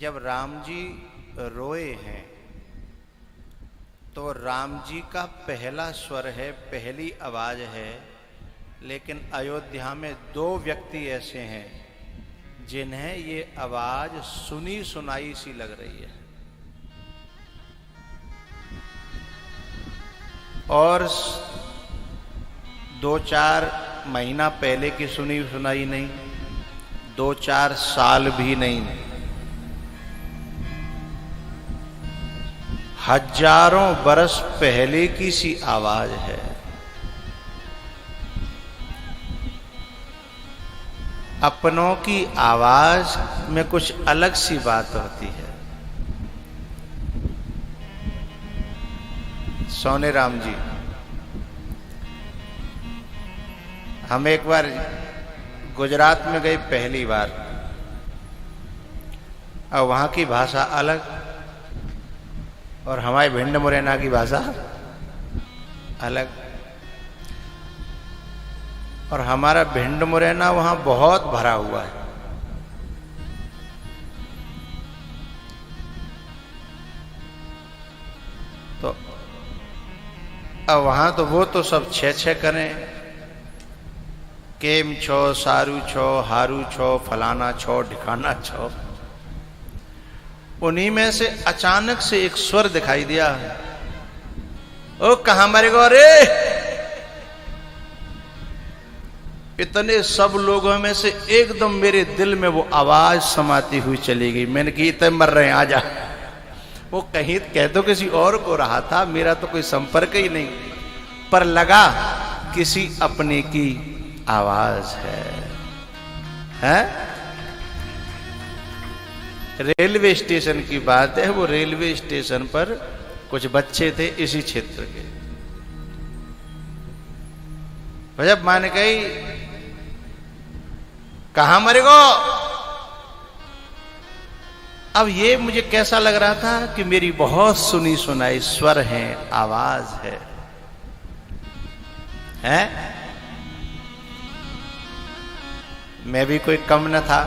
जब राम जी रोए हैं तो राम जी का पहला स्वर है, पहली आवाज है, लेकिन अयोध्या में दो व्यक्ति ऐसे हैं जिन्हें ये आवाज सुनी सुनाई सी लग रही है और 2-4 महीना पहले की सुनी सुनाई नहीं, 2-4 साल भी नहीं, हजारों बरस पहले की सी आवाज है। अपनों की आवाज में कुछ अलग सी बात होती है। सोने राम जी, हम एक बार गुजरात में गए पहली बार, और वहां की भाषा अलग और हमारे भिंड मुरैना की भाषा अलग, और हमारा भिंड मुरैना वहां बहुत भरा हुआ है। तो अब वहां तो वो तो सब छे करें, केम छो, सारू छो, हारू छो, फलाना छो, ढिकाना छो। उन्हीं में से अचानक से एक स्वर दिखाई दिया, ओ कहां मरे गो रे। इतने सब लोगों में से एकदम मेरे दिल में वो आवाज समाती हुई चली गई। मैंने कही इतने मर रहे हैं, आजा। वो कहीं कह तो किसी और को रहा था, मेरा तो कोई संपर्क ही नहीं, पर लगा किसी अपने की आवाज है? रेलवे स्टेशन की बात है। वो रेलवे स्टेशन पर कुछ बच्चे थे इसी क्षेत्र के, जब मान गई कहां मरे गो। अब ये मुझे कैसा लग रहा था कि मेरी बहुत सुनी सुनाई स्वर है, आवाज है? मैं भी कोई कम न था।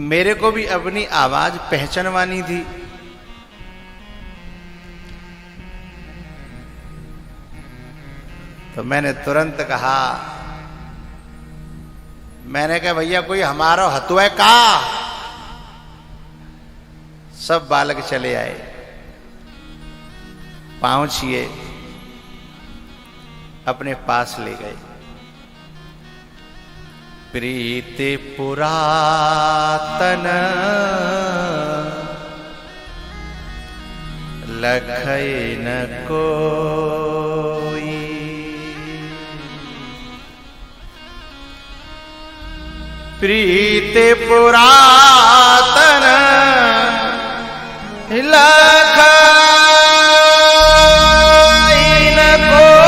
मेरे को भी अपनी आवाज पहचानवानी थी। तो मैंने तुरंत कहा, मैंने कहा भैया कोई हमारा हतुआ है का? सब बालक चले आए, पांव छिए, अपने पास ले गए। प्रीति पुरातन लखै न कोई, प्रीति पुरातन लखै न कोई।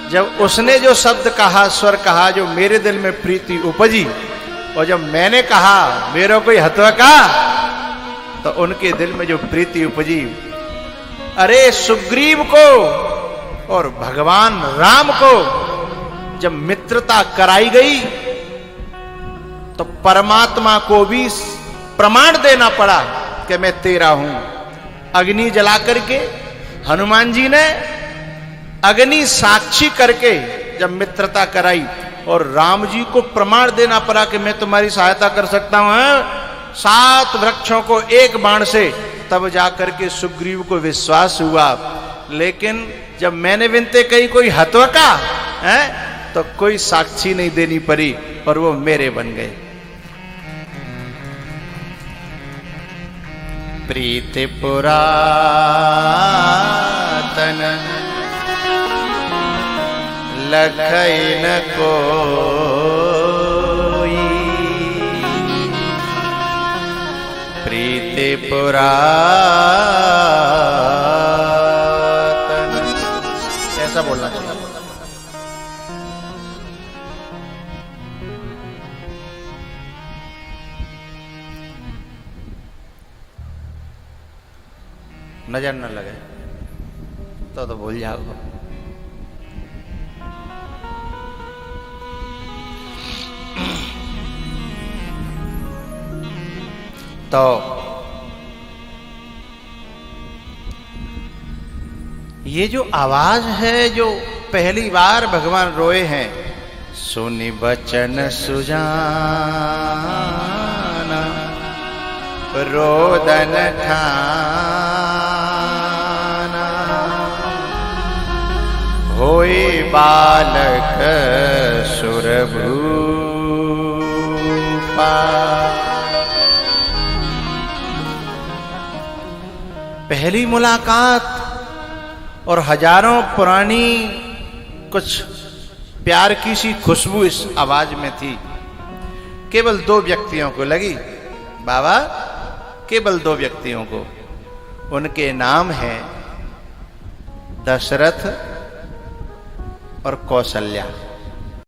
जब उसने जो शब्द कहा, स्वर कहा, जो मेरे दिल में प्रीति उपजी, और जब मैंने कहा मेरा कोई हतवा का, तो उनके दिल में जो प्रीति उपजी, अरे सुग्रीव को और भगवान राम को जब मित्रता कराई गई तो परमात्मा को भी प्रमाण देना पड़ा कि मैं तेरा हूं। अग्नि जला करके हनुमान जी ने अग्नि साक्षी करके जब मित्रता कराई, और राम जी को प्रमाण देना पड़ा कि मैं तुम्हारी सहायता कर सकता हूं 7 वृक्षों को एक बाण से, तब जाकर के सुग्रीव को विश्वास हुआ। लेकिन जब मैंने विनते कही कोई हत्वा का है, तो कोई साक्षी नहीं देनी पड़ी और वो मेरे बन गए। प्रीति पुरातन लखै न कोई, प्रीति पुरातन, ऐसा बोलना चाहिए। नजर न लगे तो भूल जाओ। तो ये जो आवाज है जो पहली बार भगवान रोए हैं, सुनि बचन सुजाना रोदन ठाना, होए बालक सुरभूपा। पहली मुलाकात और हजारों पुरानी कुछ प्यार की सी खुशबू इस आवाज में थी। केवल 2 व्यक्तियों को लगी बाबा, केवल 2 व्यक्तियों को। उनके नाम हैं दशरथ और कौशल्या।